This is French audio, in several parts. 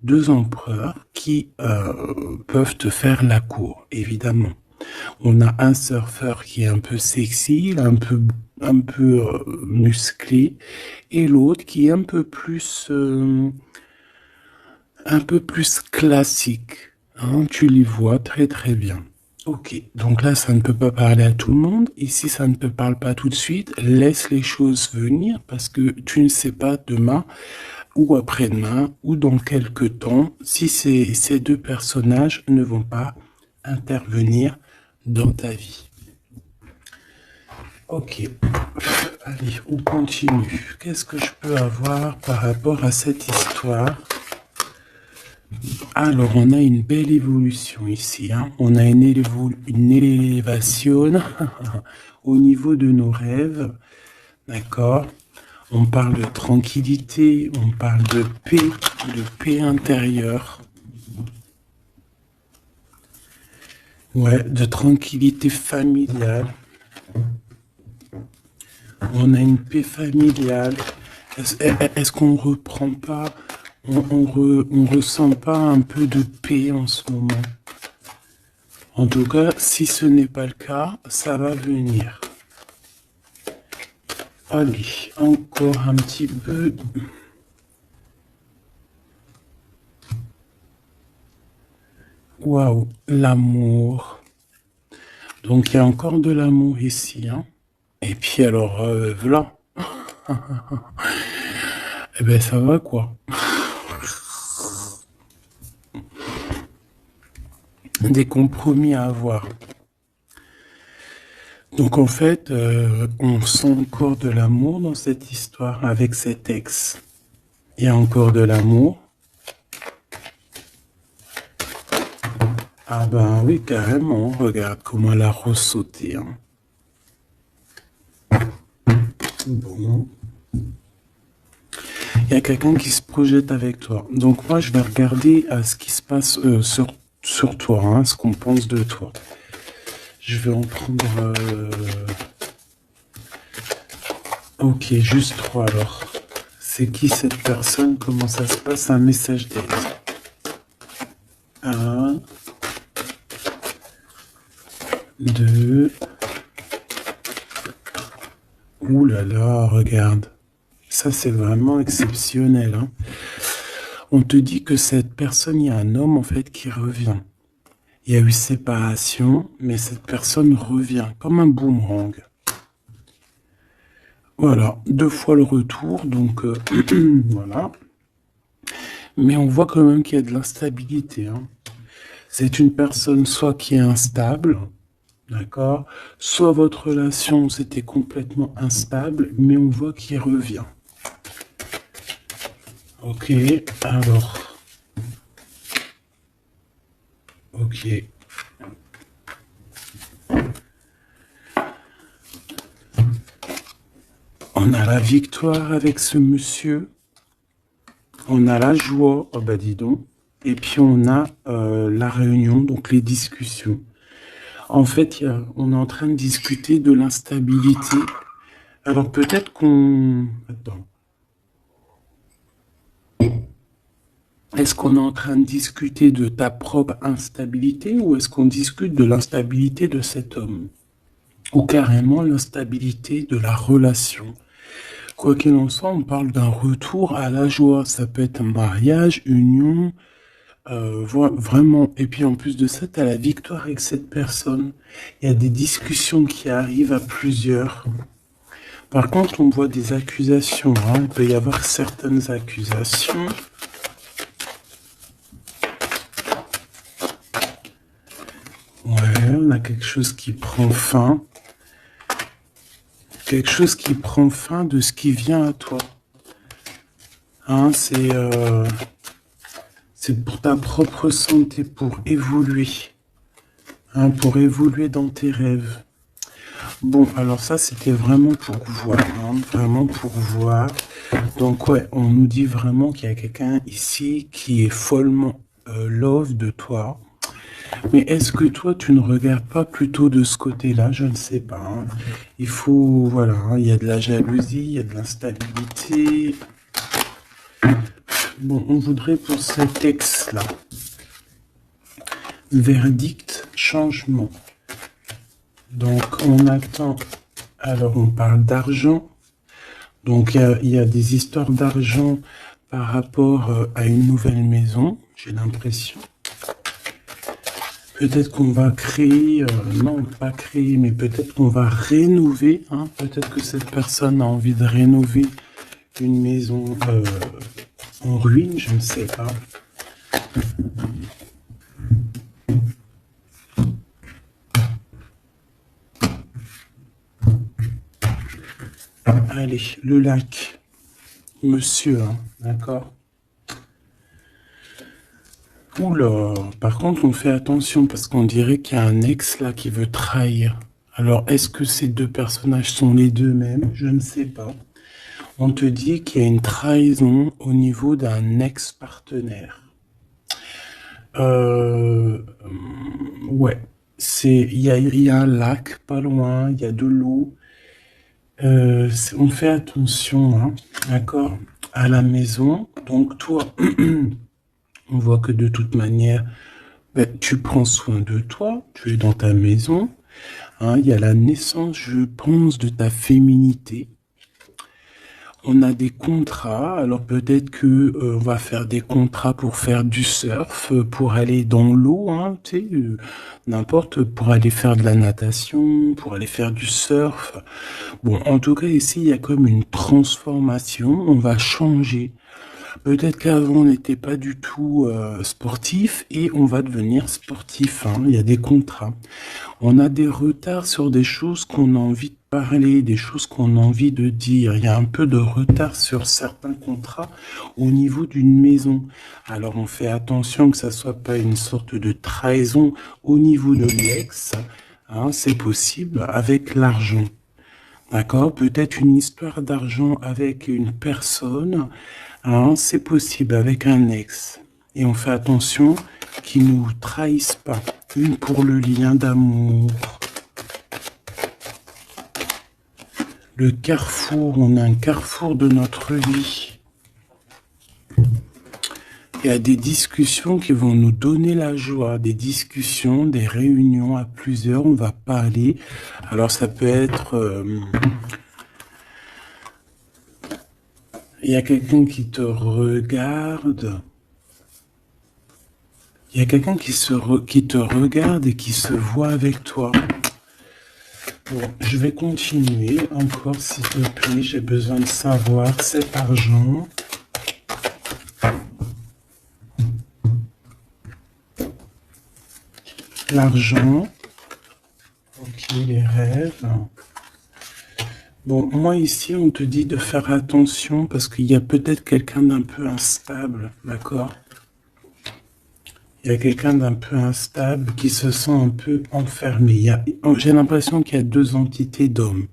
deux empereurs qui peuvent te faire la cour, évidemment. On a un surfeur qui est un peu sexy, un peu musclé, et l'autre qui est un peu plus classique. Hein, tu les vois très très bien. Ok, donc là, ça ne peut pas parler à tout le monde. Ici, ça ne te parle pas tout de suite. Laisse les choses venir parce que tu ne sais pas demain ou après-demain ou dans quelques temps si ces deux personnages ne vont pas intervenir dans ta vie. Ok, allez, on continue. Qu'est-ce que je peux avoir par rapport à cette histoire? Alors, on a une belle évolution ici. Hein. On a une élévation au niveau de nos rêves. D'accord? On parle de tranquillité, on parle de paix intérieure. Ouais, de tranquillité familiale. On a une paix familiale. Est-ce qu'on reprend pas, on ressent pas un peu de paix en ce moment? En tout cas, si ce n'est pas le cas, ça va venir. Allez, encore un petit peu. Waouh, l'amour. Donc il y a encore de l'amour ici, hein. Et puis alors, voilà. Eh ben ça va quoi. Des compromis à avoir. Donc en fait, on sent encore de l'amour dans cette histoire avec cet ex. Il y a encore de l'amour. Ah ben oui, carrément. Regarde comment elle a ressauté. Hein. Bon. Il y a quelqu'un qui se projette avec toi. Donc moi, je vais regarder ce qui se passe sur toi, hein, ce qu'on pense de toi. Je vais en prendre... Ok, juste trois alors. C'est qui cette personne? Comment ça se passe? Un message d'aide. Un, deux. Ouh là là, regarde. Ça, c'est vraiment exceptionnel. Hein. On te dit que cette personne, il y a un homme en fait qui revient. Il y a eu séparation, mais cette personne revient comme un boomerang. Voilà, deux fois le retour, donc voilà. Mais on voit quand même qu'il y a de l'instabilité. Hein. C'est une personne soit qui est instable, d'accord, soit votre relation c'était complètement instable, mais on voit qu'il revient. Ok, alors. Ok. On a la victoire avec ce monsieur. On a la joie, oh bah dis donc. Et puis on a la réunion, donc les discussions. En fait, on est en train de discuter de l'instabilité. Alors peut-être qu'on... Attends. Est-ce qu'on est en train de discuter de ta propre instabilité ou est-ce qu'on discute de l'instabilité de cet homme? Ou carrément l'instabilité de la relation? Quoi qu'il en soit, on parle d'un retour à la joie. Ça peut être un mariage, union, vraiment. Et puis en plus de ça, tu as la victoire avec cette personne. Il y a des discussions qui arrivent à plusieurs. Par contre, on voit des accusations. Hein. Il peut y avoir certaines accusations. Ouais, on a quelque chose qui prend fin. Quelque chose qui prend fin de ce qui vient à toi. Hein, c'est pour ta propre santé, pour évoluer. Hein, pour évoluer dans tes rêves. Bon, alors ça, c'était vraiment pour voir. Hein, vraiment pour voir. Donc, ouais, on nous dit vraiment qu'il y a quelqu'un ici qui est follement love de toi. Mais est-ce que toi, tu ne regardes pas plutôt de ce côté-là? Je ne sais pas. Hein. Il faut, voilà, hein, il y a de la jalousie, il y a de l'instabilité. Bon, on voudrait pour cet ex-là. Verdict, changement. Donc, on attend. Alors, on parle d'argent. Donc, il y a des histoires d'argent par rapport à une nouvelle maison, j'ai l'impression. Peut-être qu'on va créer, non, pas créer, mais peut-être qu'on va rénover. Hein. Peut-être que cette personne a envie de rénover une maison en ruine, je ne sais pas. Allez, le lac. Monsieur, hein, d'accord. Oula, par contre, on fait attention parce qu'on dirait qu'il y a un ex là qui veut trahir. Alors, est-ce que ces deux personnages sont les deux mêmes? Je ne sais pas. On te dit qu'il y a une trahison au niveau d'un ex-partenaire. Ouais, il y a un lac pas loin, il y a de l'eau. On fait attention, hein, d'accord, à la maison. Donc toi, on voit que de toute manière, ben, tu prends soin de toi, tu es dans ta maison. Hein, il y a la naissance, je pense, de ta féminité. On a des contrats, alors peut-être que on va faire des contrats pour faire du surf, pour aller dans l'eau, hein, tu sais, n'importe, pour aller faire de la natation, pour aller faire du surf. Bon, en tout cas, ici, il y a comme une transformation, on va changer. Peut-être qu'avant, on n'était pas du tout sportif et on va devenir sportif, hein. Il y a des contrats. On a des retards sur des choses qu'on a envie de parler, des choses qu'on a envie de dire. Il y a un peu de retard sur certains contrats au niveau d'une maison. Alors, on fait attention que ça soit pas une sorte de trahison au niveau de l'ex, hein, c'est possible, avec l'argent. D'accord? Peut-être une histoire d'argent avec une personne, hein, c'est possible avec un ex. Et on fait attention qu'ils ne nous trahissent pas. Une pour le lien d'amour. Le carrefour, on a un carrefour de notre vie. Il y a des discussions qui vont nous donner la joie, des discussions, des réunions à plusieurs, on va parler. Alors ça peut être... il y a quelqu'un qui te regarde. Il y a quelqu'un qui te regarde et qui se voit avec toi. Bon, je vais continuer encore, s'il te plaît. J'ai besoin de savoir cet argent. L'argent. Ok, les rêves. Bon, moi ici, on te dit de faire attention parce qu'il y a peut-être quelqu'un d'un peu instable, d'accord? Il y a quelqu'un d'un peu instable qui se sent un peu enfermé. J'ai l'impression qu'il y a deux entités d'hommes.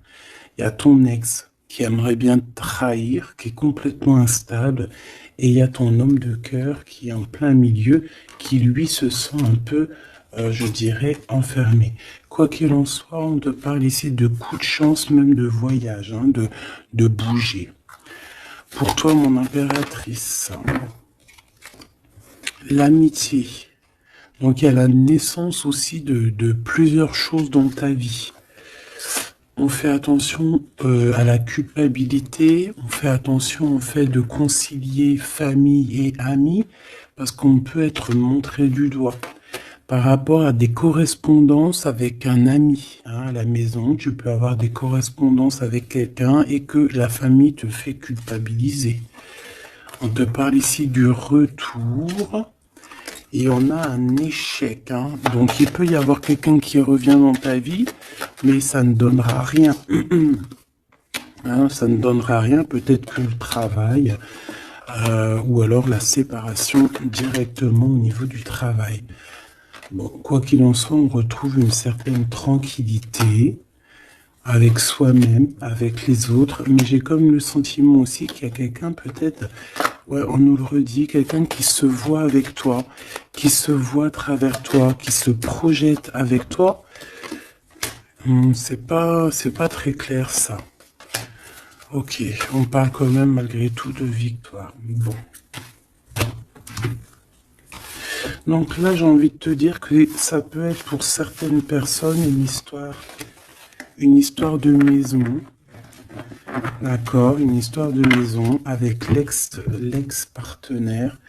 Il y a ton ex qui aimerait bien te trahir, qui est complètement instable, et il y a ton homme de cœur qui est en plein milieu, qui lui se sent un peu, je dirais, enfermé. Quoi qu'il en soit, on te parle ici de coups de chance, même de voyage, hein, de bouger. Pour toi, mon impératrice, l'amitié. Donc il y a la naissance aussi de plusieurs choses dans ta vie. On fait attention à la culpabilité, on fait attention au fait de concilier famille et amis, parce qu'on peut être montré du doigt. Par rapport à des correspondances avec un ami, hein, à la maison, tu peux avoir des correspondances avec quelqu'un et que la famille te fait culpabiliser. On te parle ici du retour et on a un échec. Hein. Donc il peut y avoir quelqu'un qui revient dans ta vie, mais ça ne donnera rien. Hein, ça ne donnera rien, peut-être que le travail, ou alors la séparation directement au niveau du travail. Bon, quoi qu'il en soit, on retrouve une certaine tranquillité avec soi-même, avec les autres, mais j'ai comme le sentiment aussi qu'il y a quelqu'un peut-être, ouais, on nous le redit, quelqu'un qui se voit avec toi, qui se voit à travers toi, qui se projette avec toi. C'est pas très clair ça. Ok, on parle quand même malgré tout de victoire. Bon. Donc là, j'ai envie de te dire que ça peut être pour certaines personnes une histoire de maison. D'accord, une histoire de maison avec l'ex-partenaire.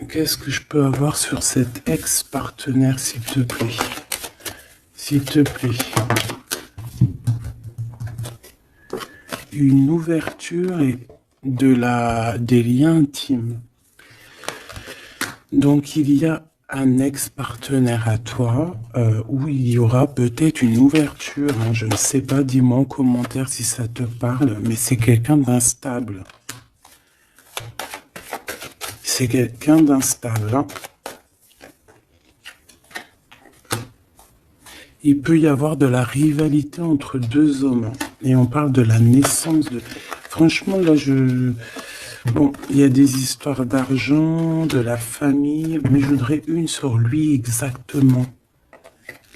Qu'est-ce que je peux avoir sur cet ex-partenaire, s'il te plaît? S'il te plaît. Une ouverture et des liens intimes. Donc il y a un ex-partenaire à toi où il y aura peut-être une ouverture. Hein, je ne sais pas, dis-moi en commentaire si ça te parle, mais c'est quelqu'un d'instable. C'est quelqu'un d'instable. Hein. Il peut y avoir de la rivalité entre deux hommes. Et on parle de la naissance de... Franchement, là, Bon, il y a des histoires d'argent, de la famille, mais je voudrais une sur lui exactement.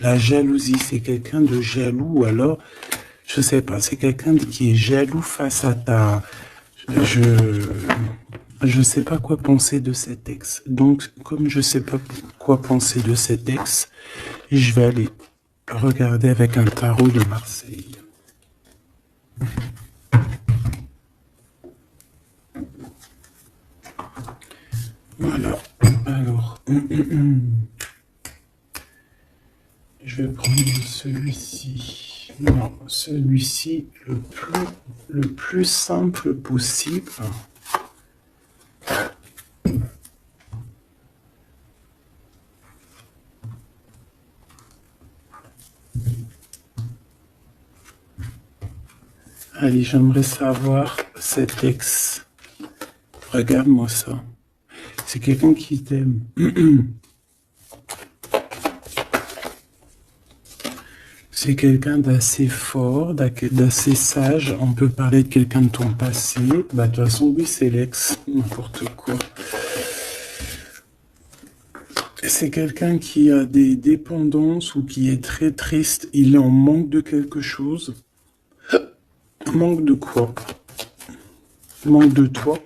La jalousie, c'est quelqu'un de jaloux, ou alors, je sais pas, c'est quelqu'un qui est jaloux face à ta... Je sais pas quoi penser de cet ex. Donc, comme je sais pas quoi penser de cet ex, je vais aller regarder avec un tarot de Marseille. Voilà. Alors, je vais prendre celui-ci. Non, celui-ci le plus simple possible. Allez, j'aimerais savoir cet ex. Regarde-moi ça. C'est quelqu'un qui t'aime. C'est quelqu'un d'assez fort, d'assez sage. On peut parler de quelqu'un de ton passé. Bah, de toute façon, oui, c'est l'ex. N'importe quoi. C'est quelqu'un qui a des dépendances ou qui est très triste. Il est en manque de quelque chose. Manque de quoi? Manque de toi.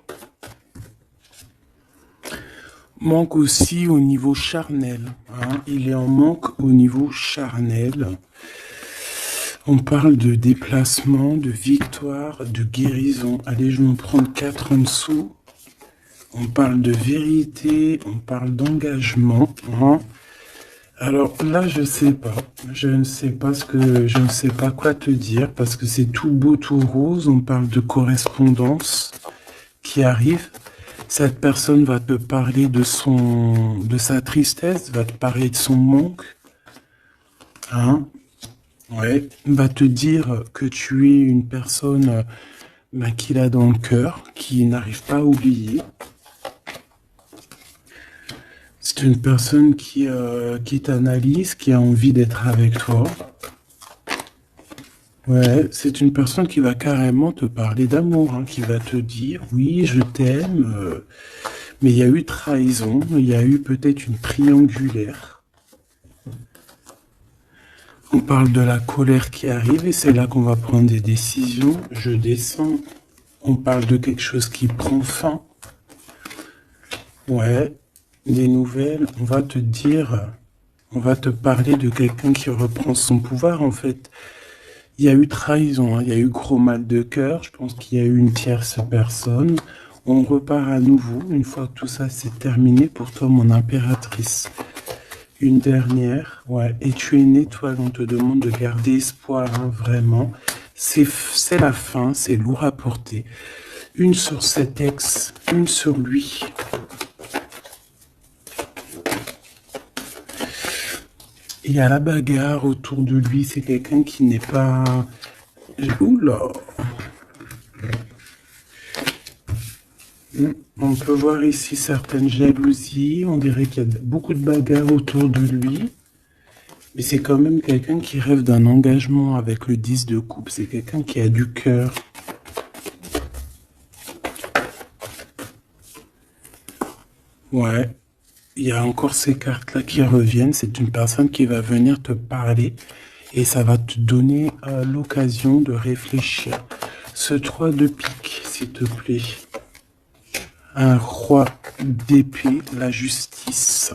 Manque aussi au niveau charnel. Hein. Il est en manque au niveau charnel. On parle de déplacement, de victoire, de guérison. Allez, je vais en prendre 4 en dessous. On parle de vérité, on parle d'engagement. Hein. Alors là, je sais pas. Je ne sais pas je ne sais pas quoi te dire parce que c'est tout beau, tout rose. On parle de correspondance qui arrive. Cette personne va te parler de sa tristesse, va te parler de son manque. Hein? Ouais. Va te dire que tu es une personne qu'il a dans le cœur, qui n'arrive pas à oublier. C'est une personne qui t'analyse, qui a envie d'être avec toi. Ouais, c'est une personne qui va carrément te parler d'amour, hein, qui va te dire, oui, je t'aime, mais il y a eu trahison, il y a eu peut-être une triangulaire. On parle de la colère qui arrive et c'est là qu'on va prendre des décisions. Je descends. On parle de quelque chose qui prend fin. Ouais, des nouvelles. On va te dire, on va te parler de quelqu'un qui reprend son pouvoir en fait. Il y a eu trahison, hein, il y a eu gros mal de cœur. Je pense qu'il y a eu une tierce personne. On repart à nouveau une fois que tout ça c'est terminé pour toi, mon impératrice. Une dernière, ouais. Et tu es une étoile, on te demande de garder espoir, hein, vraiment. C'est la fin, c'est lourd à porter. Une sur cet ex, une sur lui. Il y a la bagarre autour de lui, c'est quelqu'un qui n'est pas... Oula! On peut voir ici certaines jalousies, on dirait qu'il y a beaucoup de bagarres autour de lui. Mais c'est quand même quelqu'un qui rêve d'un engagement avec le 10 de coupe, c'est quelqu'un qui a du cœur. Ouais. Il y a encore ces cartes-là qui reviennent. C'est une personne qui va venir te parler et ça va te donner l'occasion de réfléchir. Ce 3 de pique, s'il te plaît. un roi d'épée, la justice.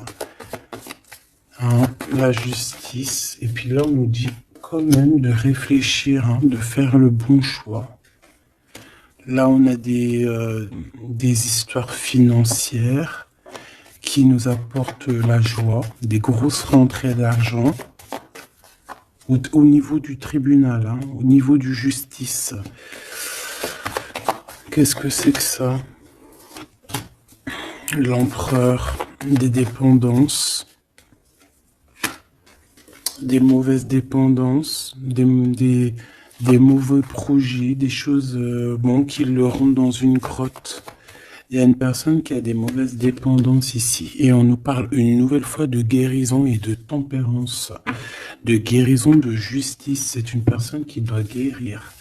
Hein, la justice. Et puis là, on nous dit quand même de réfléchir, hein, de faire le bon choix. Là, on a des histoires financières qui nous apportent la joie, des grosses rentrées d'argent au niveau du tribunal, hein, au niveau du justice. Qu'est-ce que c'est que ça? L'empereur, des dépendances, des mauvaises dépendances, des mauvais projets, des choses bon, qui le rendent dans une grotte. Il y a une personne qui a des mauvaises dépendances ici. Et on nous parle une nouvelle fois de guérison et de tempérance. De guérison, de justice. C'est une personne qui doit guérir.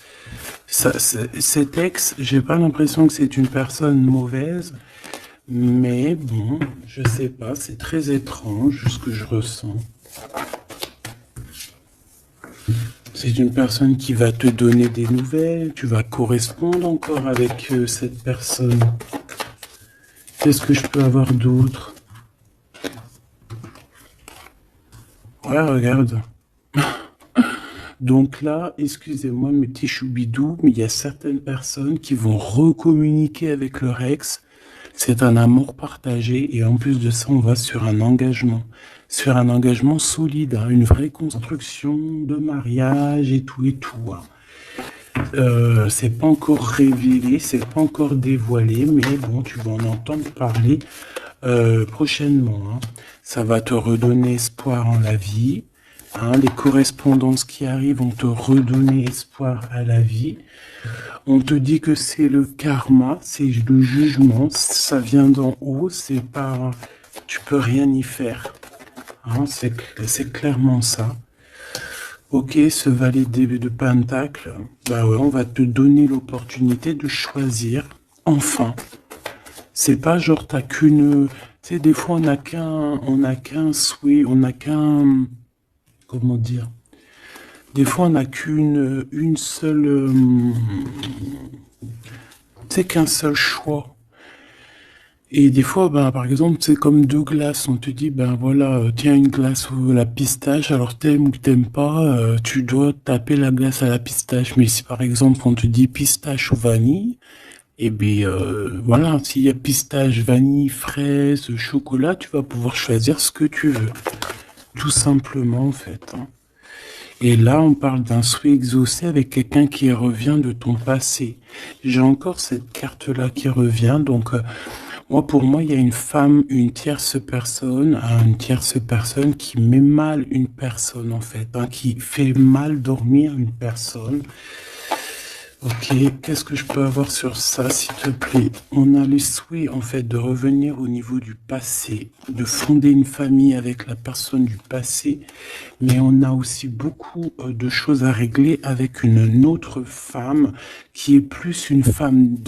Cet ex, j'ai pas l'impression que c'est une personne mauvaise. Mais bon, je sais pas. C'est très étrange ce que je ressens. C'est une personne qui va te donner des nouvelles. Tu vas correspondre encore avec cette personne. Qu'est-ce que je peux avoir d'autre? Ouais, regarde. Donc là, excusez-moi mes petits choubidous, mais il y a certaines personnes qui vont recommuniquer avec leur ex. C'est un amour partagé et en plus de ça, on va sur un engagement solide, hein, une vraie construction de mariage et tout. Hein. C'est pas encore révélé, c'est pas encore dévoilé, mais bon, tu vas en entendre parler prochainement. Hein. Ça va te redonner espoir en la vie. Hein. Les correspondances qui arrivent vont te redonner espoir à la vie. On te dit que c'est le karma, c'est le jugement, ça vient d'en haut, c'est pas, tu peux rien y faire. Hein. C'est clairement ça. Ok, ce valet de Pentacle, bah ouais, on va te donner l'opportunité de choisir, enfin. C'est pas genre t'as qu'une... Tu sais, des fois on n'a qu'un souhait, on n'a qu'un... Comment dire? Des fois on n'a une seule... tu sais, qu'un seul choix. Et des fois, ben, par exemple, c'est comme deux glaces. On te dit, ben voilà, tiens une glace ou la pistache, alors t'aimes ou t'aimes pas, tu dois taper la glace à la pistache. Mais si par exemple on te dit pistache ou vanille, eh bien voilà, s'il y a pistache, vanille, fraise, chocolat, tu vas pouvoir choisir ce que tu veux. Tout simplement en fait. Hein. Et là, on parle d'un souhait exaucé avec quelqu'un qui revient de ton passé. J'ai encore cette carte-là qui revient, donc... pour moi, il y a une femme, une tierce personne qui met mal une personne, en fait, hein, qui fait mal dormir une personne. Ok, qu'est-ce que je peux avoir sur ça, s'il te plaît? On a le souhait, en fait, de revenir au niveau du passé, de fonder une famille avec la personne du passé, mais on a aussi beaucoup de choses à régler avec une autre femme qui est plus une femme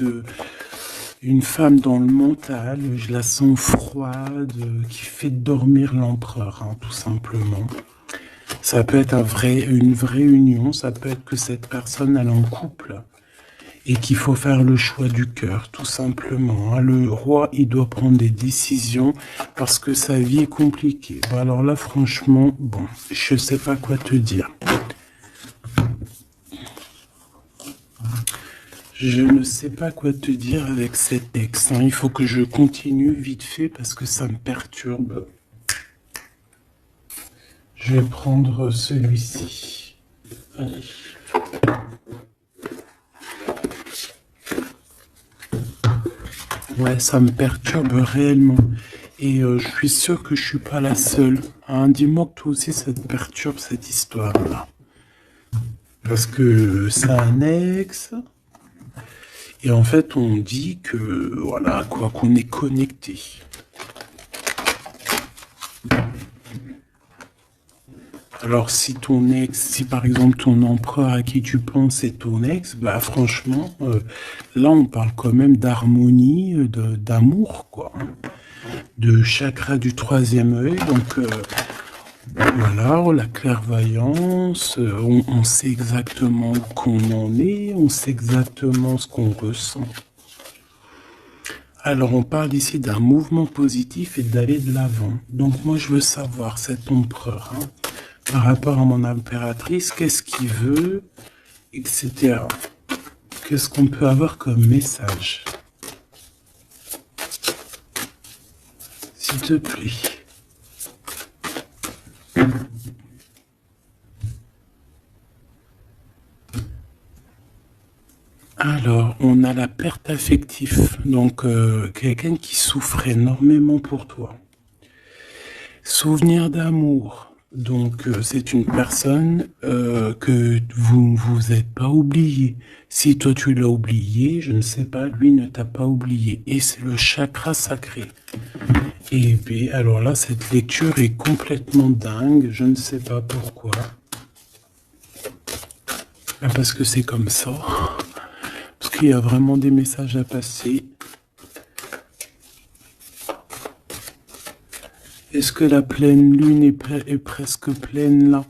dans le mental, je la sens froide, qui fait dormir l'empereur, hein, tout simplement. Ça peut être une vraie union, ça peut être que cette personne elle est en couple et qu'il faut faire le choix du cœur, tout simplement. Hein. Le roi, il doit prendre des décisions parce que sa vie est compliquée. Bon, alors là, franchement, bon, je sais pas quoi te dire. Je ne sais pas quoi te dire avec cet ex. Hein. Il faut que je continue vite fait parce que ça me perturbe. Je vais prendre celui-ci. Allez. Ouais, ça me perturbe réellement. Et je suis sûr que je suis pas la seule. Hein. Dis-moi que toi aussi ça te perturbe cette histoire-là. Parce que c'est un ex... Et en fait, on dit que, voilà, quoi, qu'on est connecté. Alors, si par exemple ton empereur à qui tu penses est ton ex, bah franchement, là, on parle quand même d'harmonie, d'amour, quoi. De chakra du troisième œil, donc... voilà, la clairvoyance, on sait exactement où qu'on en est, on sait exactement ce qu'on ressent. Alors, on parle ici d'un mouvement positif et d'aller de l'avant. Donc, moi, je veux savoir, cet empereur, hein, par rapport à mon impératrice, qu'est-ce qu'il veut, etc. Qu'est-ce qu'on peut avoir comme message? S'il te plaît. Alors, on a la perte affective, donc quelqu'un qui souffre énormément pour toi. Souvenir d'amour, donc c'est une personne que vous vous êtes pas oublié. Si toi tu l'as oublié, je ne sais pas, lui ne t'a pas oublié. Et c'est le chakra sacré. Et puis, alors là, cette lecture est complètement dingue, je ne sais pas pourquoi. Parce que c'est comme ça. Parce qu'il y a vraiment des messages à passer. Est-ce que la pleine lune est presque pleine là?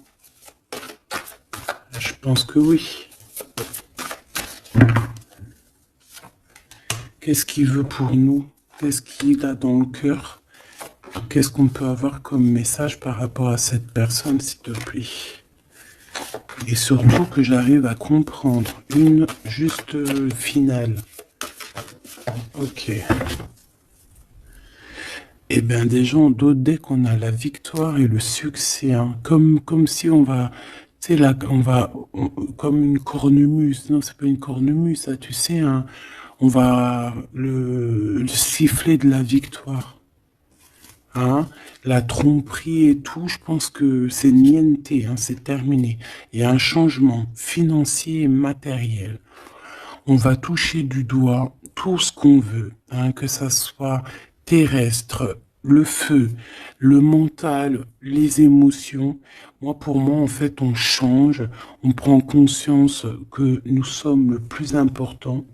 Je pense que oui. Qu'est-ce qu'il veut pour nous? Qu'est-ce qu'il a dans le cœur? Qu'est-ce qu'on peut avoir comme message par rapport à cette personne, s'il te plaît? Et surtout que j'arrive à comprendre une juste finale. Ok. Eh bien, déjà, en d'autres decks, on a la victoire et le succès. Hein. Comme si on va... Tu sais, là, comme une cornemuse. Non, c'est pas une cornemuse, ça, tu sais. Hein, on va... Le sifflet de la victoire. Hein, la tromperie et tout, je pense que c'est niente, hein, c'est terminé. Il y a un changement financier et matériel. On va toucher du doigt tout ce qu'on veut, hein, que ça soit terrestre, le feu, le mental, les émotions. Moi, pour moi, en fait, on change, on prend conscience que nous sommes le plus important.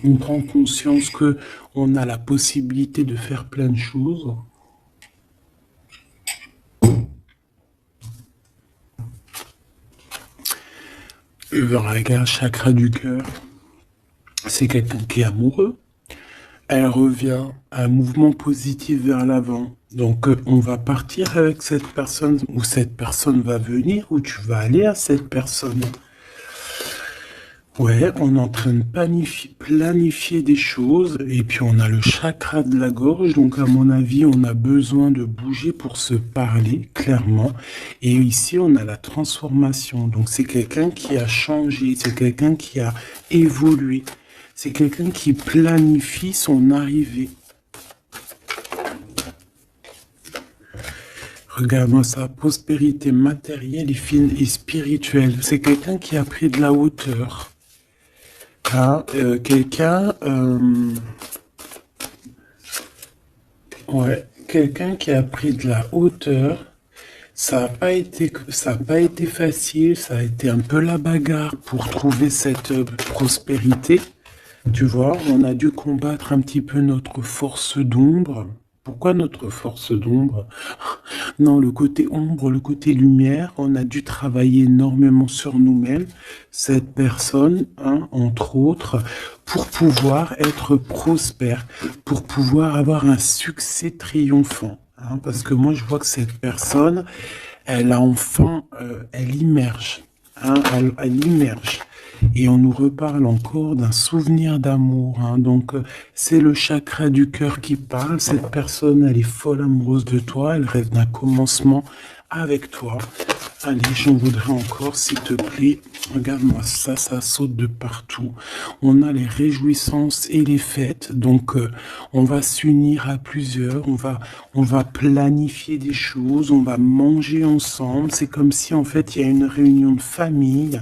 On prend conscience que on a la possibilité de faire plein de choses. Le chakra du cœur, c'est quelqu'un qui est amoureux. Elle revient à un mouvement positif vers l'avant. Donc, on va partir avec cette personne, ou cette personne va venir, ou tu vas aller à cette personne. Ouais, on est en train de planifier des choses, et puis on a le chakra de la gorge, donc à mon avis, on a besoin de bouger pour se parler, clairement. Et ici, on a la transformation, donc c'est quelqu'un qui a changé, c'est quelqu'un qui a évolué, c'est quelqu'un qui planifie son arrivée. Regarde-moi ça, prospérité matérielle et spirituelle, c'est quelqu'un qui a pris de la hauteur. Ah, quelqu'un qui a pris de la hauteur, ça n'a pas été facile, ça a été un peu la bagarre pour trouver cette prospérité. Tu vois, on a dû combattre un petit peu notre force d'ombre. Pourquoi notre force d'ombre? Non, le côté ombre, le côté lumière, on a dû travailler énormément sur nous-mêmes, cette personne, hein, entre autres, pour pouvoir être prospère, pour pouvoir avoir un succès triomphant. Hein, parce que moi, je vois que cette personne, elle a enfin, elle immerge, hein, elle immerge. Et on nous reparle encore d'un souvenir d'amour. Hein. Donc, c'est le chakra du cœur qui parle. Cette personne, elle est folle amoureuse de toi. Elle rêve d'un commencement avec toi. Allez, j'en voudrais encore, s'il te plaît. Regarde-moi ça, ça saute de partout. On a les réjouissances et les fêtes. Donc, on va s'unir à plusieurs. On va planifier des choses. On va manger ensemble. C'est comme si, en fait, il y a une réunion de famille.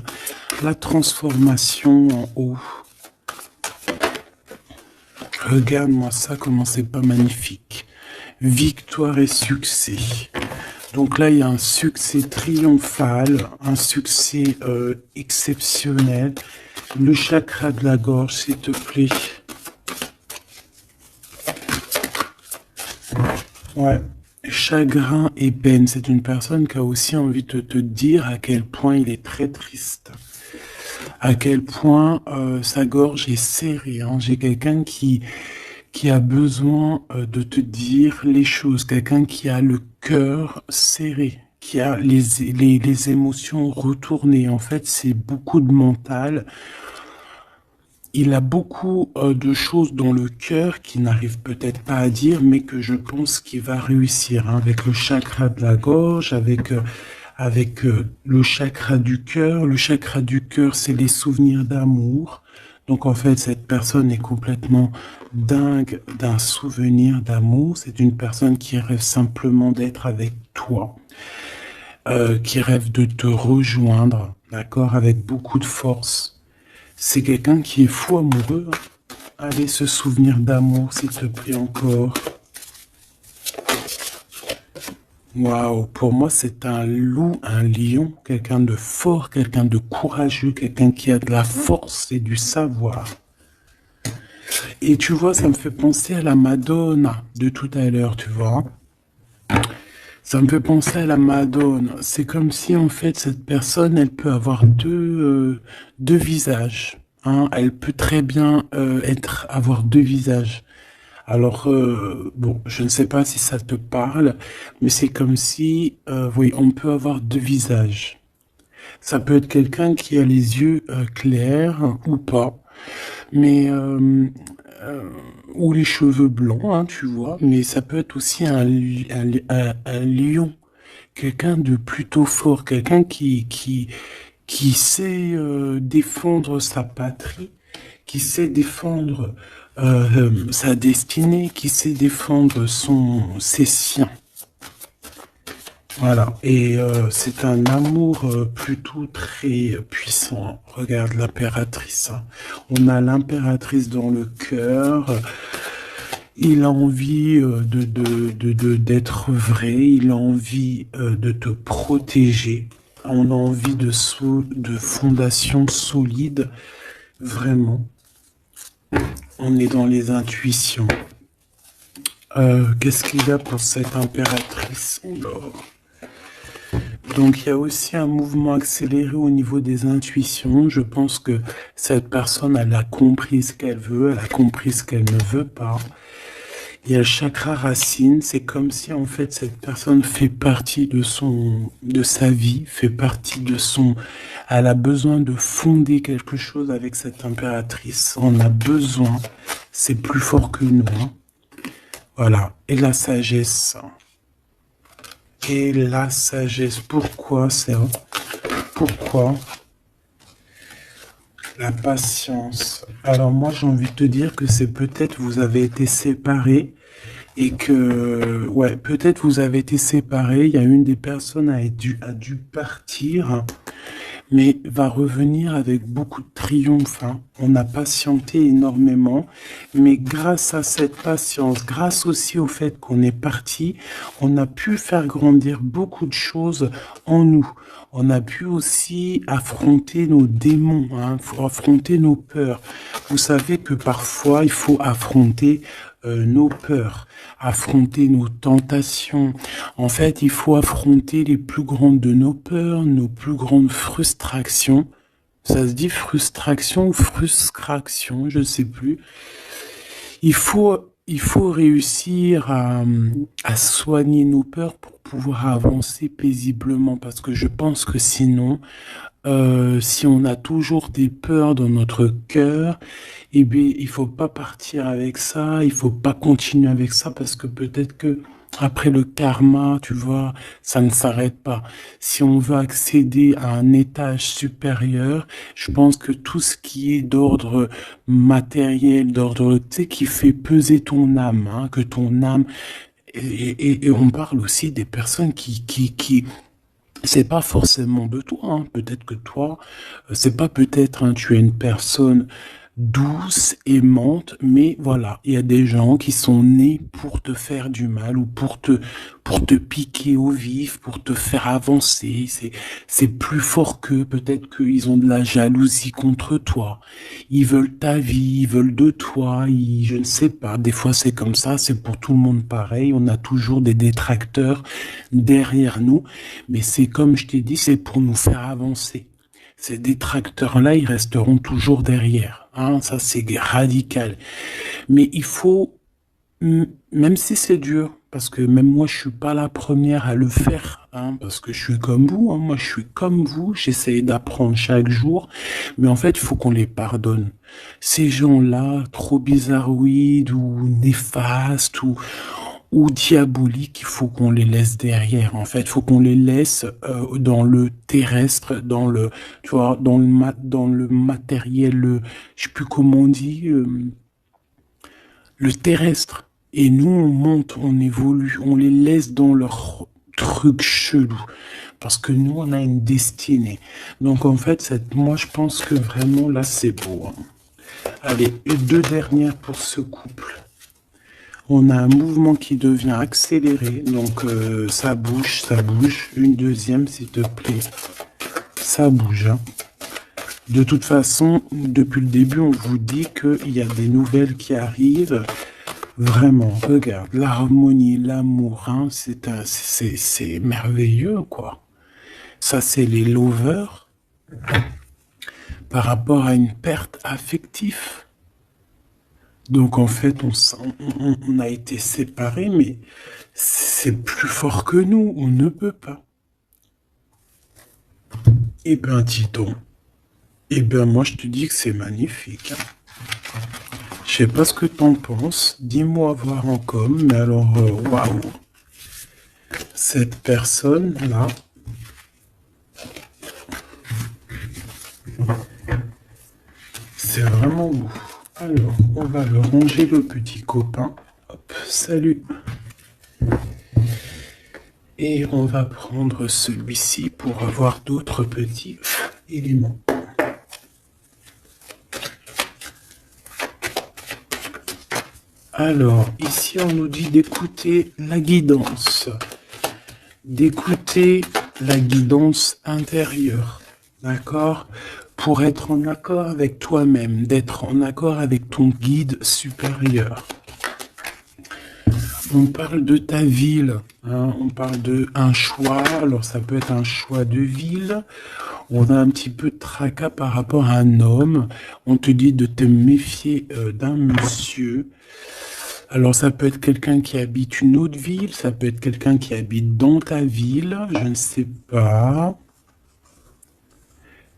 La transformation en haut. Regarde-moi ça, comment c'est pas magnifique. Victoire et succès. Donc là, il y a un succès triomphal, un succès exceptionnel. Le chakra de la gorge, s'il te plaît. Ouais. Chagrin et peine. C'est une personne qui a aussi envie de te dire à quel point il est très triste. À quel point sa gorge est serrée. Hein. J'ai quelqu'un qui qui a besoin de te dire les choses, quelqu'un qui a le cœur serré, qui a les émotions retournées. En fait, c'est beaucoup de mental. Il a beaucoup de choses dans le cœur qu'il n'arrive peut-être pas à dire, mais que je pense qu'il va réussir, hein, avec le chakra de la gorge, avec le chakra du cœur. Le chakra du cœur, c'est les souvenirs d'amour. Donc en fait, cette personne est complètement dingue d'un souvenir d'amour. C'est une personne qui rêve simplement d'être avec toi, qui rêve de te rejoindre, d'accord, avec beaucoup de force. C'est quelqu'un qui est fou amoureux, hein. Allez, se souvenir d'amour, s'il te plaît, encore. Waouh, pour moi, c'est un loup, un lion, quelqu'un de fort, quelqu'un de courageux, quelqu'un qui a de la force et du savoir. Et tu vois, ça me fait penser à la Madonna de tout à l'heure, tu vois. Ça me fait penser à la Madone. C'est comme si, en fait, cette personne, elle peut avoir deux visages, hein. Elle peut très bien avoir deux visages. Alors, bon, je ne sais pas si ça te parle, mais c'est comme si, oui, on peut avoir deux visages. Ça peut être quelqu'un qui a les yeux clairs, hein, ou pas, mais euh, ou les cheveux blancs, hein, tu vois. Mais ça peut être aussi un lion, quelqu'un de plutôt fort, quelqu'un qui sait défendre sa patrie, qui sait défendre sa destinée, qui sait défendre ses siens. Voilà, et c'est un amour plutôt très puissant. Regarde l'impératrice, hein. On a l'impératrice dans le cœur. Il a envie d'être vrai, il a envie de te protéger. On a envie de fondations solides, vraiment. On est dans les intuitions. Qu'est-ce qu'il y a pour cette impératrice? Alors, donc il y a aussi un mouvement accéléré au niveau des intuitions. Je pense que cette personne, elle a compris ce qu'elle veut, elle a compris ce qu'elle ne veut pas. Il y a le chakra racine, c'est comme si en fait cette personne fait partie de sa vie, fait partie elle a besoin de fonder quelque chose avec cette impératrice. On a besoin, c'est plus fort que nous, hein. Voilà. Et la sagesse. Et la sagesse. Pourquoi ça? Pourquoi? La patience. Alors moi, j'ai envie de te dire que c'est peut-être vous avez été séparés et que, ouais, peut-être vous avez été séparés. Il y a une des personnes a dû partir, mais va revenir avec beaucoup de triomphe, hein. On a patienté énormément, mais grâce à cette patience, grâce aussi au fait qu'on est parti, on a pu faire grandir beaucoup de choses en nous. On a pu aussi affronter nos démons, hein, affronter nos peurs. Vous savez que parfois, il faut affronter nos peurs, affronter nos tentations. En fait, il faut affronter les plus grandes de nos peurs, nos plus grandes frustrations. Ça se dit frustration ou frustration, je ne sais plus. Il faut réussir à soigner nos peurs pour pouvoir avancer paisiblement, parce que je pense que sinon, si on a toujours des peurs dans notre cœur, eh bien, il faut pas partir avec ça, il faut pas continuer avec ça, parce que peut-être que après le karma, tu vois, ça ne s'arrête pas. Si on veut accéder à un étage supérieur, je pense que tout ce qui est d'ordre matériel, d'ordre, tu sais, qui fait peser ton âme, hein, que ton âme, et on parle aussi des personnes qui c'est pas forcément de toi, hein. Peut-être que toi, c'est pas peut-être, hein, tu es une personne douce, aimante, mais voilà, il y a des gens qui sont nés pour te faire du mal ou pour te piquer au vif, pour te faire avancer. C'est plus fort qu'eux. Peut-être qu'ils ont de la jalousie contre toi. Ils veulent ta vie, ils veulent de toi. Je ne sais pas. Des fois, c'est comme ça. C'est pour tout le monde pareil. On a toujours des détracteurs derrière nous. Mais c'est comme je t'ai dit, c'est pour nous faire avancer. Ces détracteurs-là, ils resteront toujours derrière, hein, ça c'est radical. Mais il faut Même si c'est dur, parce que même moi, je suis pas la première à le faire, hein, parce que je suis comme vous, hein, moi, je suis comme vous, j'essaye d'apprendre chaque jour, mais en fait, il faut qu'on les pardonne. Ces gens-là, trop bizarroïdes ou néfastes ou diaboliques, il faut qu'on les laisse derrière. En fait, il faut qu'on les laisse dans le terrestre, dans le, tu vois, dans le matériel, je sais plus comment on dit. Le terrestre. Et nous, on monte, on évolue, on les laisse dans leur truc chelou. Parce que nous, on a une destinée. Donc, en fait, moi, je pense que vraiment, là, c'est beau, hein. Allez, deux dernières pour ce couple. On a un mouvement qui devient accéléré. Donc, ça bouge, ça bouge. Une deuxième, s'il te plaît. Ça bouge, hein. De toute façon, depuis le début, on vous dit qu'il y a des nouvelles qui arrivent. Vraiment, regarde, l'harmonie, l'amour, hein, c'est merveilleux, quoi. Ça, c'est les lovers par rapport à une perte affective. Donc, en fait, on a été séparés, mais c'est plus fort que nous, on ne peut pas. Eh ben, dis-donc. Eh ben, moi, je te dis que c'est magnifique, hein. Je sais pas ce que t'en penses, dis-moi voir en com, mais alors, waouh, cette personne-là, c'est vraiment beau. Alors, on va le ranger, le petit copain. Hop, salut. Et on va prendre celui-ci pour avoir d'autres petits éléments. Alors, ici, on nous dit d'écouter la guidance. D'écouter la guidance intérieure. D'accord? Pour être en accord avec toi-même, d'être en accord avec ton guide supérieur. On parle de ta ville, hein, on parle de un choix, alors ça peut être un choix de ville, on a un petit peu de tracas par rapport à un homme, on te dit de te méfier d'un monsieur, alors ça peut être quelqu'un qui habite une autre ville, ça peut être quelqu'un qui habite dans ta ville, je ne sais pas.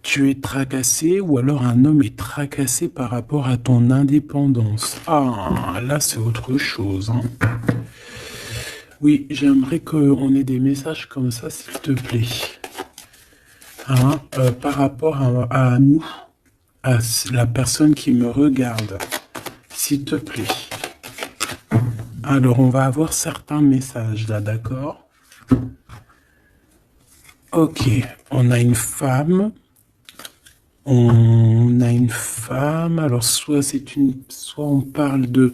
Tu es tracassé ou alors un homme est tracassé par rapport à ton indépendance. Ah, là c'est autre chose, hein. Oui, j'aimerais qu'on ait des messages comme ça, s'il te plaît. Hein, par rapport à nous, à la personne qui me regarde, s'il te plaît. Alors, on va avoir certains messages là, d'accord? Ok, on a une femme. On a une femme. Alors, soit on parle de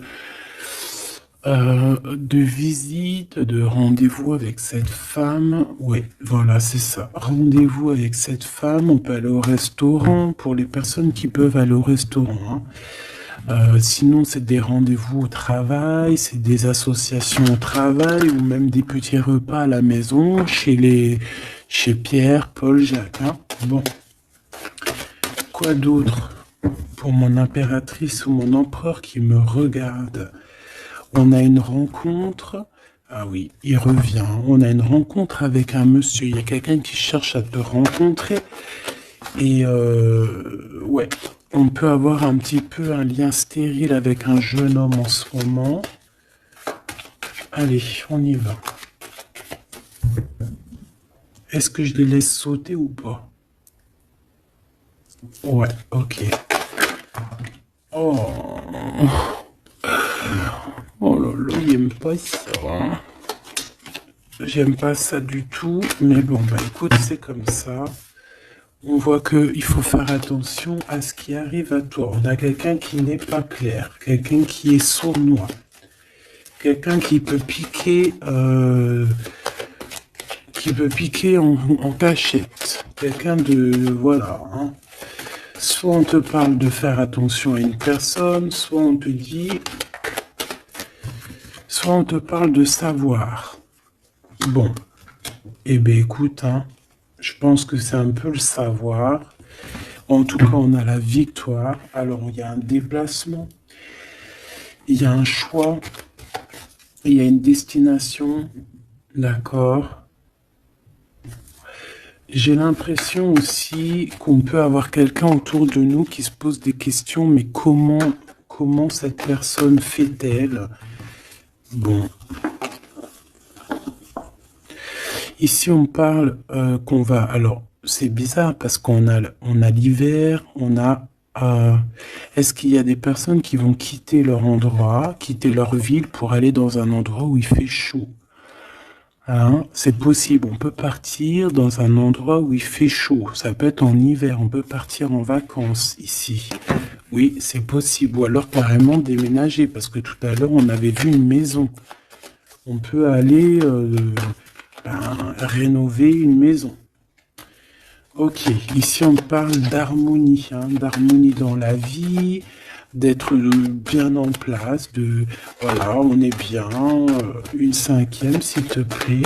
visite, de rendez-vous avec cette femme. Oui, voilà, c'est ça. Rendez-vous avec cette femme. On peut aller au restaurant pour les personnes qui peuvent aller au restaurant, hein. Sinon, c'est des rendez-vous au travail, c'est des associations au travail ou même des petits repas à la maison chez Pierre, Paul, Jacques, hein. Bon. Quoi d'autre pour mon impératrice ou mon empereur qui me regarde? On a une rencontre. Ah oui, il revient. On a une rencontre avec un monsieur. Il y a quelqu'un qui cherche à te rencontrer. Et ouais, on peut avoir un petit peu un lien stérile avec un jeune homme en ce moment. Allez, on y va. Est-ce que je les laisse sauter ou pas? Ouais, ok. Oh. Oh là là, il aime pas ça, hein. J'aime pas ça du tout, mais bon, bah écoute, c'est comme ça. On voit qu'il faut faire attention à ce qui arrive à toi. On a quelqu'un qui n'est pas clair, quelqu'un qui est sournois, quelqu'un qui peut piquer, en cachette, quelqu'un de, voilà, hein. Soit on te parle de faire attention à une personne, soit on te dit, soit on te parle de savoir. Bon, eh bien écoute, hein, je pense que c'est un peu le savoir. En tout cas, on a la victoire. Alors, il y a un déplacement, il y a un choix, Il y a une destination, d'accord. J'ai l'impression aussi qu'on peut avoir quelqu'un autour de nous qui se pose des questions, mais comment cette personne fait-elle? Bon, ici on parle qu'on va. Alors, c'est bizarre parce on a l'hiver, est-ce qu'il y a des personnes qui vont quitter leur endroit, quitter leur ville pour aller dans un endroit où il fait chaud? Hein, c'est possible, on peut partir dans un endroit où il fait chaud. Ça peut être en hiver, on peut partir en vacances ici. Oui, c'est possible. Ou alors carrément déménager, parce que tout à l'heure, on avait vu une maison. On peut aller rénover une maison. Ok, ici on parle d'harmonie, hein, d'harmonie dans la vie, d'être bien en place, voilà, on est bien. Une cinquième, s'il te plaît.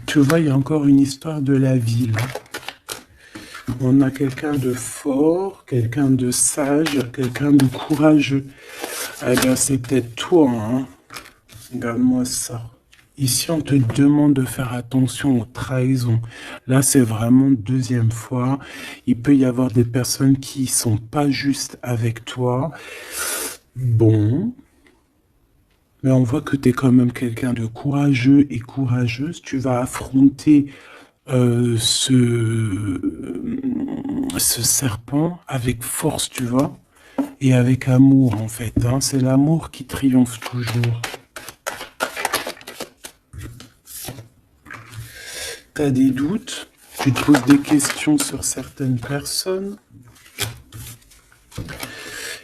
Tu vois, il y a encore une histoire de la ville. On a quelqu'un de fort, quelqu'un de sage, quelqu'un de courageux. Eh bien, c'est peut-être toi, hein. Regarde-moi ça. Ici, on te demande de faire attention aux trahisons. Là, c'est vraiment deuxième fois. Il peut y avoir des personnes qui sont pas justes avec toi. Bon. Mais on voit que tu es quand même quelqu'un de courageux et courageuse. Tu vas affronter ce serpent avec force, tu vois, et avec amour, en fait. Hein. C'est l'amour qui triomphe toujours. Tu as des doutes, tu te poses des questions sur certaines personnes.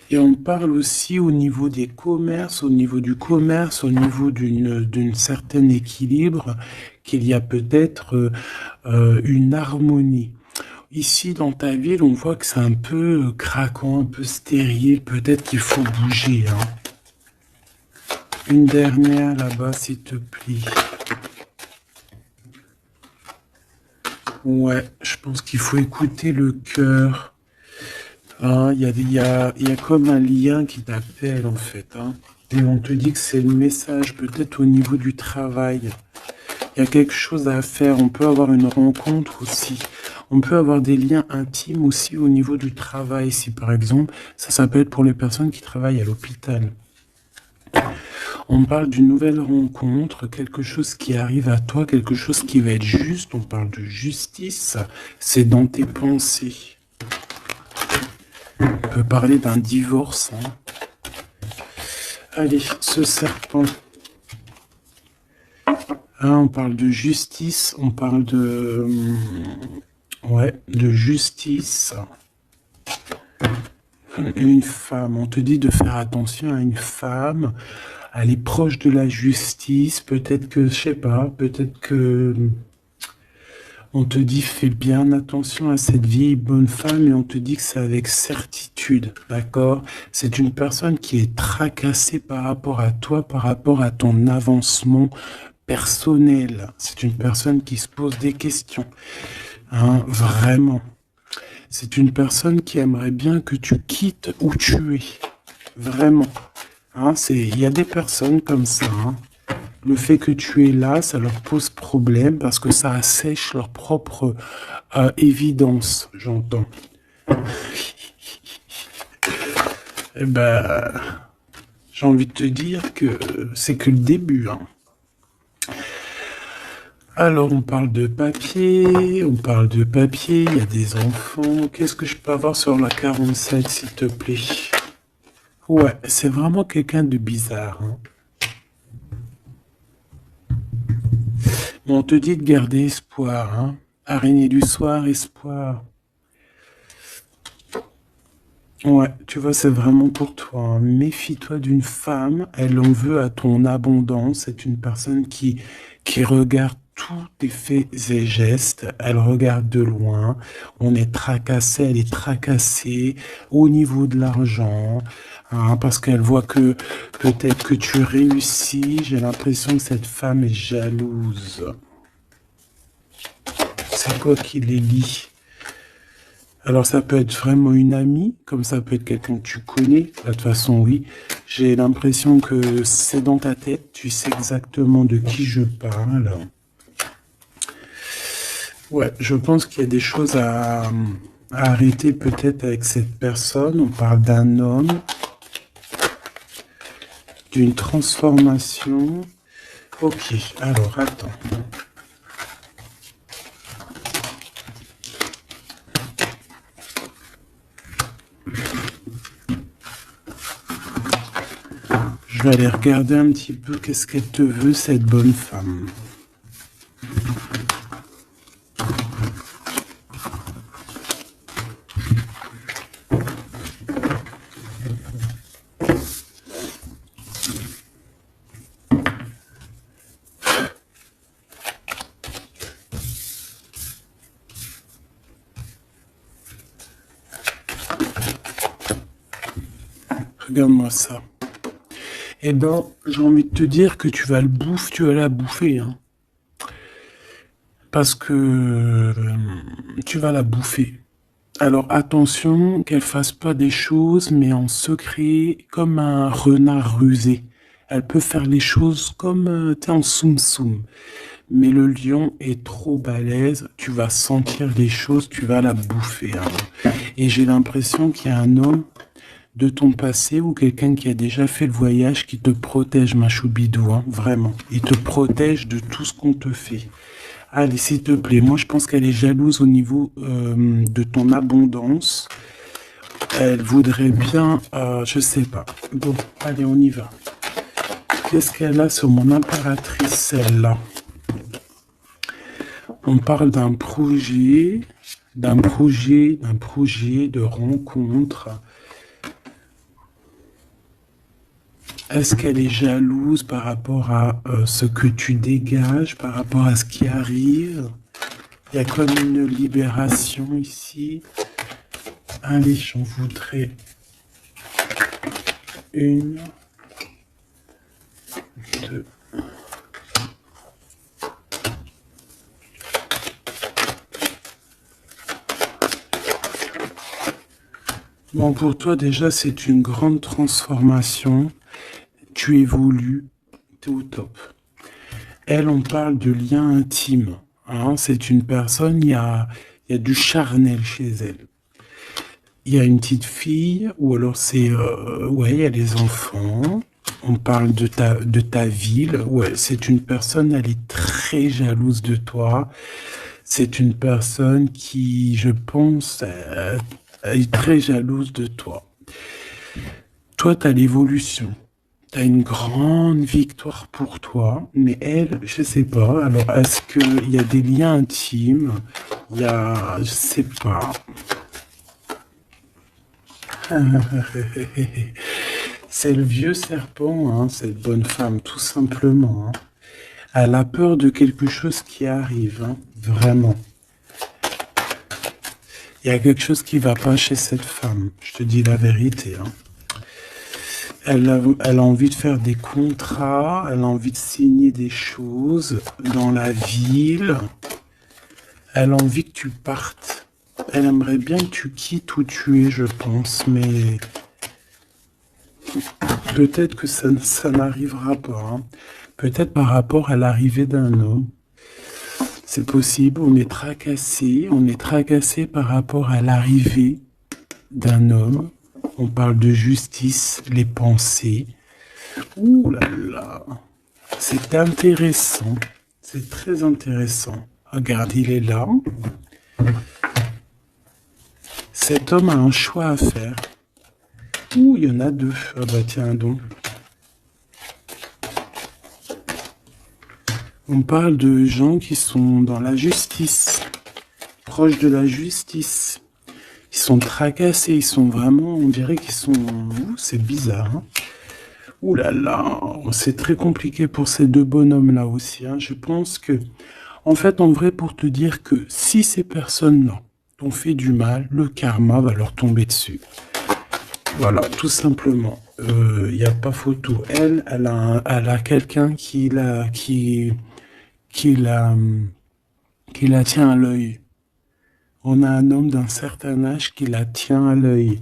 Et on parle aussi au niveau des commerces, au niveau du commerce, au niveau d'une certaine équilibre, qu'il y a peut-être une harmonie. Ici, dans ta ville, on voit que c'est un peu craquant, un peu stérile. Peut-être qu'il faut bouger. Hein. Une dernière là-bas, s'il te plaît. Ouais, je pense qu'il faut écouter le cœur. Hein, il y a comme un lien qui t'appelle, en fait. Hein. Et on te dit que c'est le message, peut-être au niveau du travail. Il y a quelque chose à faire. On peut avoir une rencontre aussi. On peut avoir des liens intimes aussi au niveau du travail. Si par exemple, ça peut être pour les personnes qui travaillent à l'hôpital. On parle d'une nouvelle rencontre, quelque chose qui arrive à toi, quelque chose qui va être juste. On parle de justice. C'est dans tes pensées. On peut parler d'un divorce. Hein. Allez, ce serpent. Hein, on parle de justice, on parle de... ouais, de justice. Une femme, on te dit de faire attention à une femme. Elle est proche de la justice. Peut-être que, je sais pas, peut-être que... On te dit fais bien attention à cette vieille bonne femme et on te dit que c'est avec certitude, d'accord? C'est une personne qui est tracassée par rapport à toi, par rapport à ton avancement personnel. C'est une personne qui se pose des questions, hein, vraiment. C'est une personne qui aimerait bien que tu quittes où tu es, vraiment. Hein, il y a des personnes comme ça, hein. Le fait que tu es là, ça leur pose problème parce que ça assèche leur propre évidence, j'entends. Eh ben, j'ai envie de te dire que c'est que le début. Hein. Alors, on parle de papier, il y a des enfants. Qu'est-ce que je peux avoir sur la 47, s'il te plaît? Ouais, c'est vraiment quelqu'un de bizarre. Hein. On te dit de garder espoir, hein. Araignée du soir, espoir. Ouais, tu vois, c'est vraiment pour toi. Hein. Méfie-toi d'une femme, elle en veut à ton abondance. C'est une personne qui regarde tous tes faits et gestes. Elle regarde de loin. On est tracassé, elle est tracassée au niveau de l'argent. Hein, parce qu'elle voit que peut-être que tu réussis. J'ai l'impression que cette femme est jalouse. C'est quoi qui les lie? Alors ça peut être vraiment une amie, comme ça peut être quelqu'un que tu connais. De toute façon, oui. J'ai l'impression que c'est dans ta tête, tu sais exactement de qui je parle. Ouais, je pense qu'il y a des choses à arrêter peut-être avec cette personne. On parle d'un homme, d'une transformation. Ok, alors attends. Je vais aller regarder un petit peu qu'est-ce qu'elle te veut, cette bonne femme. Regarde-moi ça. Eh ben, j'ai envie de te dire que tu vas la bouffer, hein. Parce que tu vas la bouffer. Alors attention qu'elle fasse pas des choses, mais en secret, comme un renard rusé. Elle peut faire les choses comme t'es en soum-soum. Mais le lion est trop balèze, tu vas sentir les choses, tu vas la bouffer, hein. Et j'ai l'impression qu'il y a un homme de ton passé ou quelqu'un qui a déjà fait le voyage qui te protège, ma choubidou, hein, vraiment. Il te protège de tout ce qu'on te fait. Allez, s'il te plaît, moi je pense qu'elle est jalouse au niveau de ton abondance. Elle voudrait bien, je sais pas. Bon, allez, on y va. Qu'est-ce qu'elle a sur mon impératrice, celle-là? On parle d'un projet de rencontre. Est-ce qu'elle est jalouse par rapport à ce que tu dégages, par rapport à ce qui arrive? Il y a comme une libération ici. Allez, j'en voudrais une, deux. Bon, pour toi, déjà, c'est une grande transformation. Tu évolues, t'es au top. Elle, on parle de lien intime, hein. C'est une personne, il y a du charnel chez elle. Il y a une petite fille, ou alors c'est... ouais, il y a les enfants. On parle de ta ville. Ouais, c'est une personne, elle est très jalouse de toi. C'est une personne qui, je pense, est très jalouse de toi. Toi, tu as l'évolution. Tu as une grande victoire pour toi, mais elle, je sais pas. Alors, est-ce qu'il y a des liens intimes? Il y a, je sais pas. C'est le vieux serpent, hein, cette bonne femme, tout simplement, hein. Elle a peur de quelque chose qui arrive, hein, vraiment. Il y a quelque chose qui va pas chez cette femme, je te dis la vérité, hein. Elle a envie de faire des contrats, elle a envie de signer des choses dans la ville. Elle a envie que tu partes. Elle aimerait bien que tu quittes où tu es, je pense, mais peut-être que ça n'arrivera pas, hein. Peut-être par rapport à l'arrivée d'un homme. C'est possible, on est tracassé par rapport à l'arrivée d'un homme. On parle de justice, les pensées. Ouh là là, c'est intéressant, c'est très intéressant. Regarde, il est là. Cet homme a un choix à faire. Ouh, il y en a deux. Ah bah tiens donc. On parle de gens qui sont dans la justice, proches de la justice. Ils sont tracassés, ils sont vraiment, on dirait qu'ils sont... Ouh, c'est bizarre, hein. Ouh là là, c'est très compliqué pour ces deux bonhommes-là aussi, hein. Je pense que, en fait, en vrai, pour te dire que si ces personnes-là t'ont fait du mal, le karma va leur tomber dessus. Voilà, tout simplement. Il n'y a pas photo. Elle a quelqu'un qui la tient à l'œil. On a un homme d'un certain âge qui la tient à l'œil.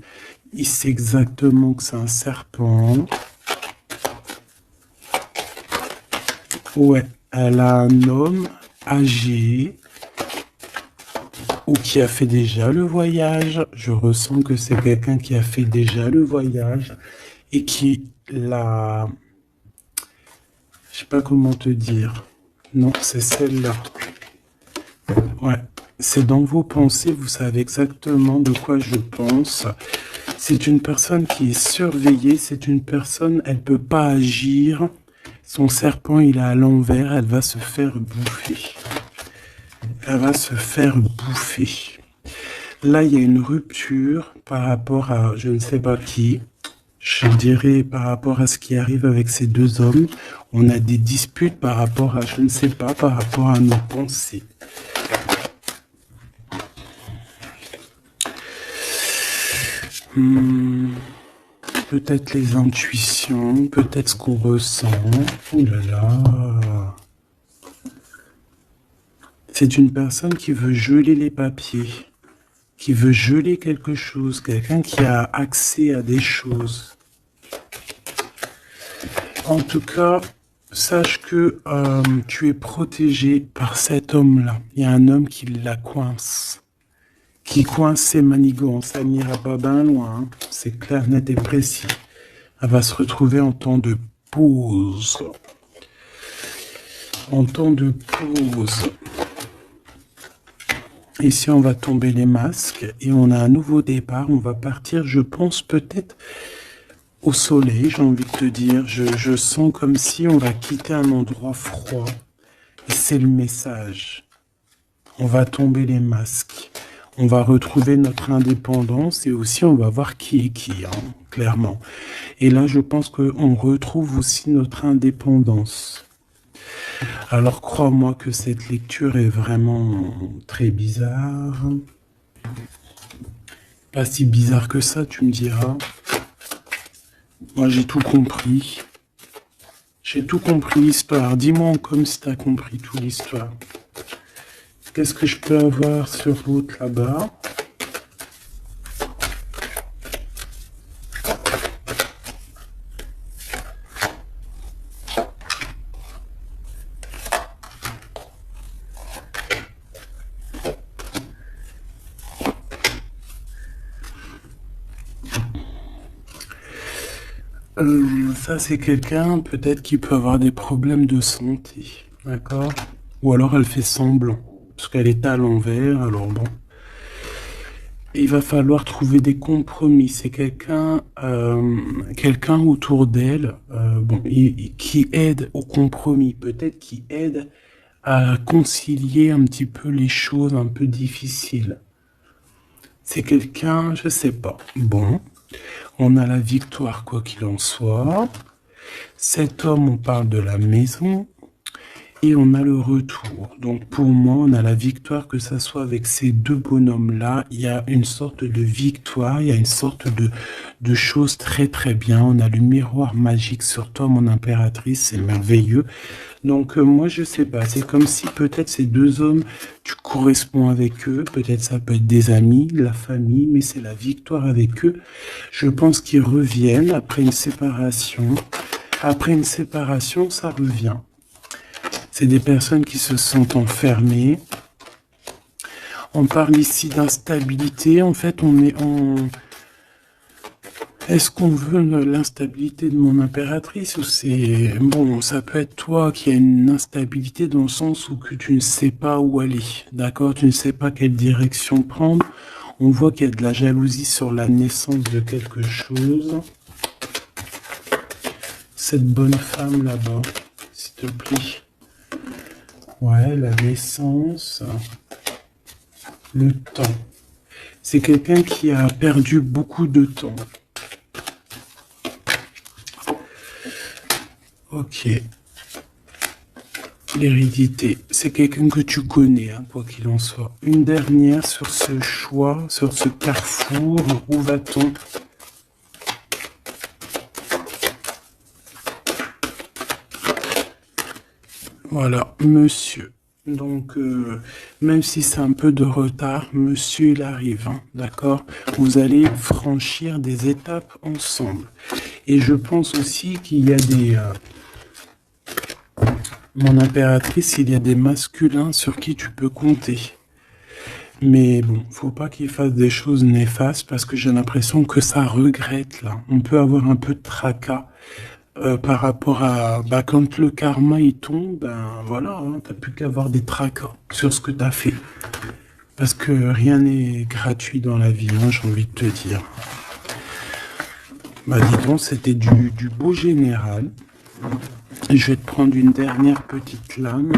Il sait exactement que c'est un serpent. Ouais, elle a un homme âgé ou qui a fait déjà le voyage. Je ressens que c'est quelqu'un qui a fait déjà le voyage et qui l'a... Je sais pas comment te dire. Non, c'est celle-là. Ouais, c'est dans vos pensées, vous savez exactement de quoi je pense. C'est une personne qui est surveillée, c'est une personne, elle peut pas agir. Son serpent, il est à l'envers, elle va se faire bouffer. Elle va se faire bouffer. Là, il y a une rupture par rapport à je ne sais pas qui. Je dirais par rapport à ce qui arrive avec ces deux hommes. On a des disputes par rapport à je ne sais pas, par rapport à nos pensées. Peut-être les intuitions, peut-être ce qu'on ressent. Oh là là. C'est une personne qui veut geler les papiers, qui veut geler quelque chose, quelqu'un qui a accès à des choses. En tout cas, sache que tu es protégé par cet homme-là. Il y a un homme qui la coince. Qui coince ses manigances. Ça n'ira pas bien loin. Hein. C'est clair, net et précis. Elle va se retrouver en temps de pause. En temps de pause. Ici, on va tomber les masques et on a un nouveau départ. On va partir, je pense, peut-être au soleil, j'ai envie de te dire. Je sens comme si on va quitter un endroit froid. Et c'est le message. On va tomber les masques. On va retrouver notre indépendance et aussi on va voir qui est qui, hein, clairement. Et là, je pense qu'on retrouve aussi notre indépendance. Alors, crois-moi que cette lecture est vraiment très bizarre. Pas si bizarre que ça, tu me diras. Moi, j'ai tout compris. J'ai tout compris l'histoire. Dis-moi comme si tu as compris toute l'histoire. Qu'est-ce que je peux avoir sur l'autre là-bas? Ça, c'est quelqu'un peut-être qui peut avoir des problèmes de santé. D'accord? Ou alors elle fait semblant. Parce qu'elle est à l'envers, alors bon. Il va falloir trouver des compromis. C'est quelqu'un quelqu'un autour d'elle bon, qui aide au compromis. Peut-être qui aide à concilier un petit peu les choses un peu difficiles. C'est quelqu'un, je sais pas. Bon, on a la victoire quoi qu'il en soit. Cet homme, on parle de la maison. Et on a le retour. Donc pour moi, on a la victoire, que ça soit avec ces deux bonhommes-là. Il y a une sorte de victoire, il y a une sorte de chose très très bien. On a le miroir magique sur toi, mon impératrice, c'est merveilleux. Donc moi, je sais pas, c'est comme si peut-être ces deux hommes, tu corresponds avec eux. Peut-être ça peut être des amis, la famille, mais c'est la victoire avec eux. Je pense qu'ils reviennent après une séparation. Après une séparation, ça revient. C'est des personnes qui se sentent enfermées. On parle ici d'instabilité. En fait, on est en... Est-ce qu'on veut l'instabilité de mon impératrice ou c'est... Bon, ça peut être toi qui as une instabilité dans le sens où que tu ne sais pas où aller. D'accord? Tu ne sais pas quelle direction prendre. On voit qu'il y a de la jalousie sur la naissance de quelque chose. Cette bonne femme là-bas, s'il te plaît. Ouais, la naissance, le temps. C'est quelqu'un qui a perdu beaucoup de temps. Ok. L'hérédité, c'est quelqu'un que tu connais, hein, quoi qu'il en soit. Une dernière sur ce choix, sur ce carrefour. Où va-t-on? Voilà, monsieur. Donc, Même si c'est un peu de retard, monsieur, il arrive, hein, d'accord? Vous allez franchir des étapes ensemble. Et je pense aussi qu'il y a des... mon impératrice, il y a des masculins sur qui tu peux compter. Mais bon, faut pas qu'il fasse des choses néfastes parce que j'ai l'impression que ça regrette là. On peut avoir un peu de tracas par rapport à... Bah, quand le karma il tombe, ben voilà, hein, t'as plus qu'à avoir des tracas sur ce que t'as fait. Parce que rien n'est gratuit dans la vie, hein, j'ai envie de te dire. Bah dis donc, c'était du beau général. Je vais te prendre une dernière petite lame.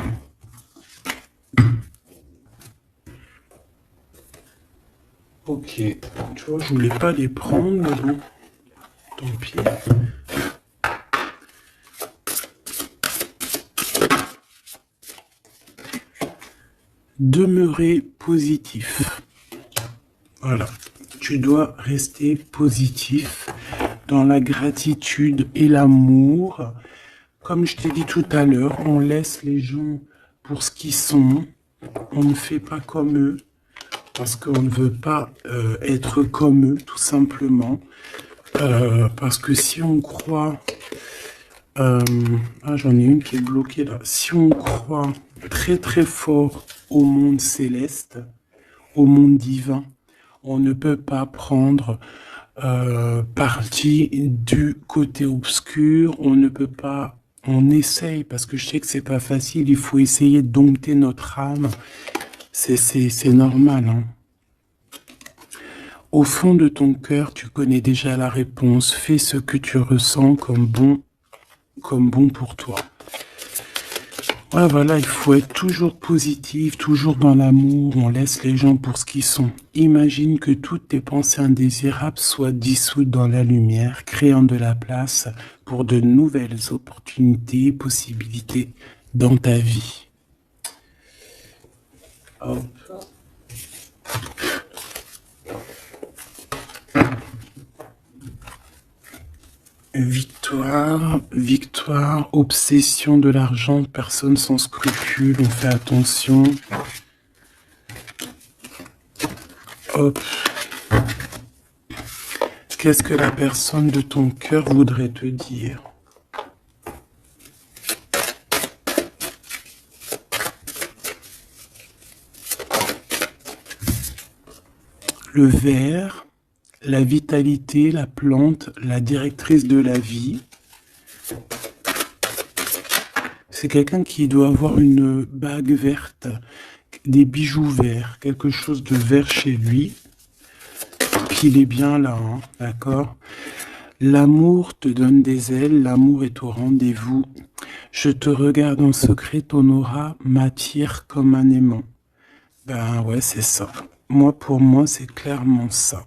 Ok, tu vois, je voulais pas les prendre, mais bon, tant pis. Demeurer positif. Voilà, tu dois rester positif dans la gratitude et l'amour. Comme je t'ai dit tout à l'heure, on laisse les gens pour ce qu'ils sont. On ne fait pas comme eux parce qu'on ne veut pas être comme eux, tout simplement. Parce que si on croit... j'en ai une qui est bloquée là. Si on croit très très fort au monde céleste, au monde divin, on ne peut pas prendre parti du côté obscur. On ne peut pas... On essaye, parce que je sais que c'est pas facile. Il faut essayer de dompter notre âme. C'est normal, hein. Au fond de ton cœur, tu connais déjà la réponse. Fais ce que tu ressens comme bon pour toi. Ouais, voilà, il faut être toujours positif, toujours dans l'amour. On laisse les gens pour ce qu'ils sont. Imagine que toutes tes pensées indésirables soient dissoutes dans la lumière, créant de la place pour de nouvelles opportunités, possibilités dans ta vie. Hop. Victoire, victoire, obsession de l'argent, personne sans scrupule, on fait attention. Hop. Qu'est-ce que la personne de ton cœur voudrait te dire? Le ver, la vitalité, la plante, la directrice de la vie. C'est quelqu'un qui doit avoir une bague verte, des bijoux verts, quelque chose de vert chez lui. Qu'il est bien là, hein, d'accord? L'amour te donne des ailes, l'amour est au rendez-vous. Je te regarde en secret, ton aura m'attire comme un aimant. Ben ouais, c'est ça. Moi, pour moi, c'est clairement ça.